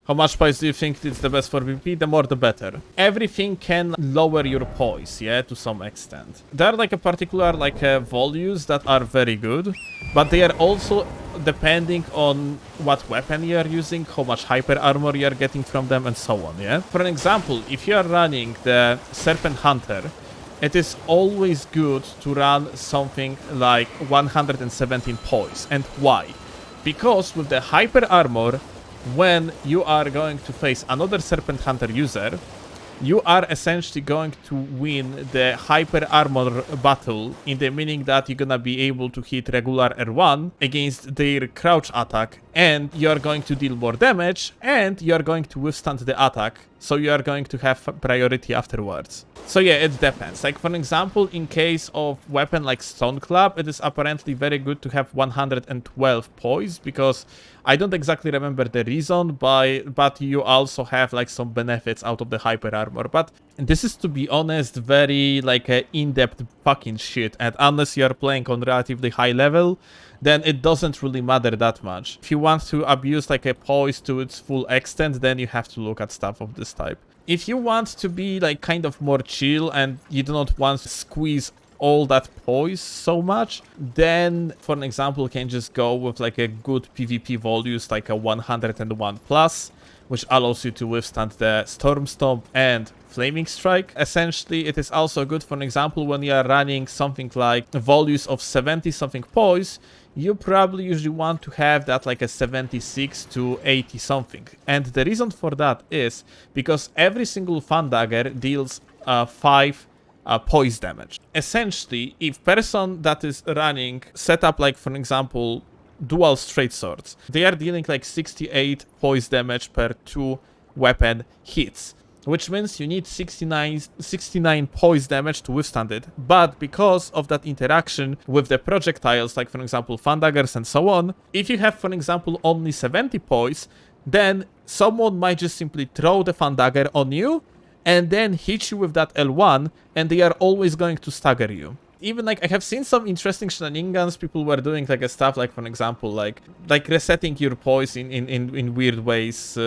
How much poise do you think is the best for PvP? The more the better. Everything can lower your poise, yeah, to some extent. There are like a particular like values that are very good, but they are also depending on what weapon you are using, how much hyper armor you are getting from them, and so on, yeah? For an example, if you are running the Serpent Hunter, it is always good to run something like 117 poise. And why? Because with the hyper armor, when you are going to face another Serpent Hunter user, you are essentially going to win the hyper armor battle, in the meaning that you're gonna be able to hit regular R1 against their crouch attack, and you're going to deal more damage, and you're going to withstand the attack, so you are going to have priority afterwards. So yeah, it depends. Like for example, in case of weapon like Stone Club, it is apparently very good to have 112 poise, because I don't exactly remember the reason, but you also have like some benefits out of the hyper armor. But this is, to be honest, very like in-depth fucking shit, and unless you are playing on relatively high level, then it doesn't really matter that much. If you want to abuse like a poise to its full extent, then you have to look at stuff of this type. If you want to be like kind of more chill and you do not want to squeeze all that poise so much, then for an example you can just go with like a good PvP values like a 101 plus, which allows you to withstand the Storm Stomp and Flaming Strike. Essentially, it is also good, for an example, when you are running something like values of 70 something poise, you probably usually want to have that like a 76 to 80 something. And the reason for that is because every single Fan Dagger deals 5 poise damage. Essentially, if person that is running setup like, for example, dual straight swords, they are dealing like 68 poise damage per 2 weapon hits, which means you need 69 poise damage to withstand it. But because of that interaction with the projectiles, like for example Fan Daggers and so on, if you have, for example, only 70 poise, then someone might just simply throw the Fan Dagger on you and then hit you with that L1, and they are always going to stagger you. Even like I have seen some interesting shenanigans people were doing, like a stuff like, for example, like resetting your poise in weird ways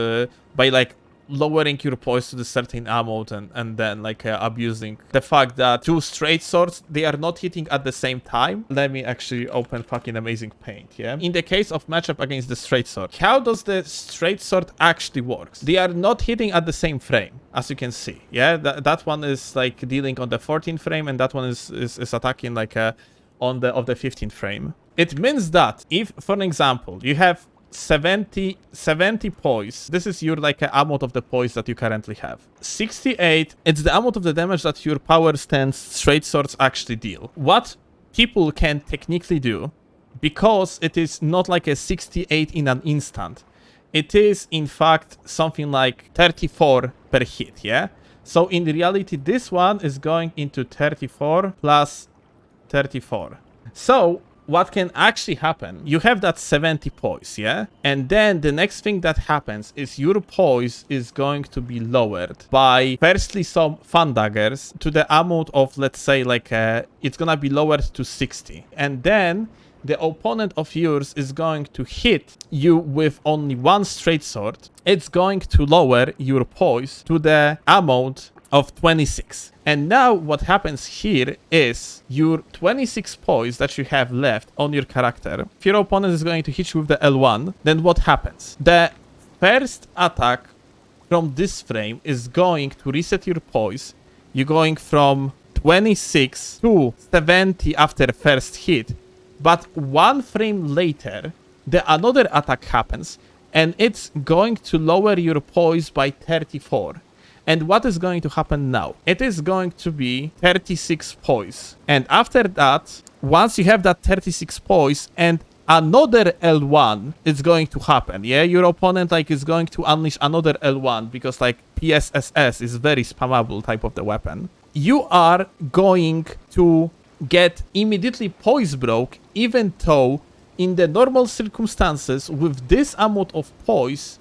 by like lowering your poise to the certain amount, and then like abusing the fact that 2 straight swords, they are not hitting at the same time. Let me actually open fucking amazing paint, yeah? In the case of matchup against the straight sword, how does the straight sword actually works? They are not hitting at the same frame, as you can see, yeah? That one is like dealing on the 14th frame, and that one is attacking like on the 15th frame. It means that if, for an example, you have 70 poise, this is your like amount of the poise that you currently have. 68, it's the amount of the damage that your power stance straight swords actually deal. What people can technically do, because it is not like a 68 in an instant, it is in fact something like 34 per hit, yeah? So in reality, this one is going into 34 plus 34. So what can actually happen, you have that 70 poise, yeah? And then the next thing that happens is your poise is going to be lowered by firstly some Fan Daggers to the amount of, let's say, like it's gonna be lowered to 60. And then the opponent of yours is going to hit you with only 1 straight sword. It's going to lower your poise to the amount of 26. And now what happens here is your 26 poise that you have left on your character, if your opponent is going to hit you with the L1, then what happens? The first attack from this frame is going to reset your poise. You're going from 26 to 70 after first hit, but 1 frame later, another attack happens, and it's going to lower your poise by 34. And what is going to happen now? It is going to be 36 poise. And after that, once you have that 36 poise and another L1 is going to happen, yeah? Your opponent like is going to unleash another L1 because like PSSS is very spammable type of the weapon. You are going to get immediately poise broke, even though in the normal circumstances with this amount of poise,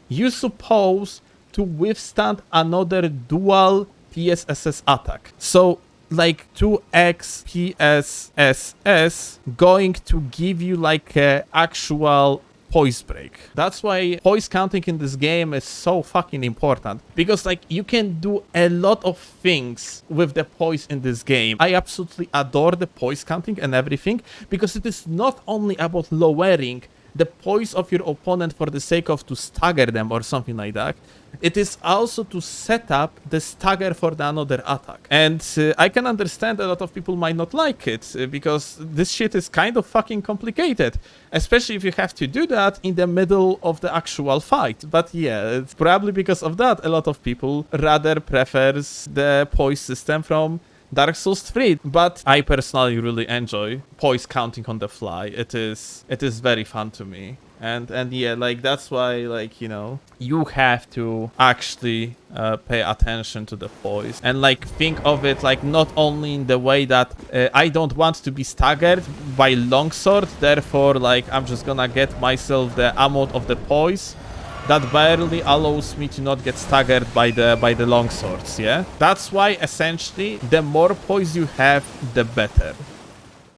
you suppose to withstand another dual PSSS attack. So like 2x PSSS going to give you like a actual poise break. That's why poise counting in this game is so fucking important, because like you can do a lot of things with the poise in this game. I absolutely adore the poise counting and everything, because it is not only about lowering the poise of your opponent for the sake of to stagger them or something like that. It is also to set up the stagger for the another attack. And I can understand a lot of people might not like it, because this shit is kind of fucking complicated. Especially if you have to do that in the middle of the actual fight. But yeah, it's probably because of that a lot of people rather prefers the poise system from Dark Souls 3, but I personally really enjoy poise counting on the fly. It is very fun to me. And yeah, like that's why, like, you know, you have to actually pay attention to the poise and like think of it like not only in the way that I don't want to be staggered by longsword, therefore like I'm just gonna get myself the amount of the poise that barely allows me to not get staggered by the longswords, yeah? That's why essentially the more poise you have, the better.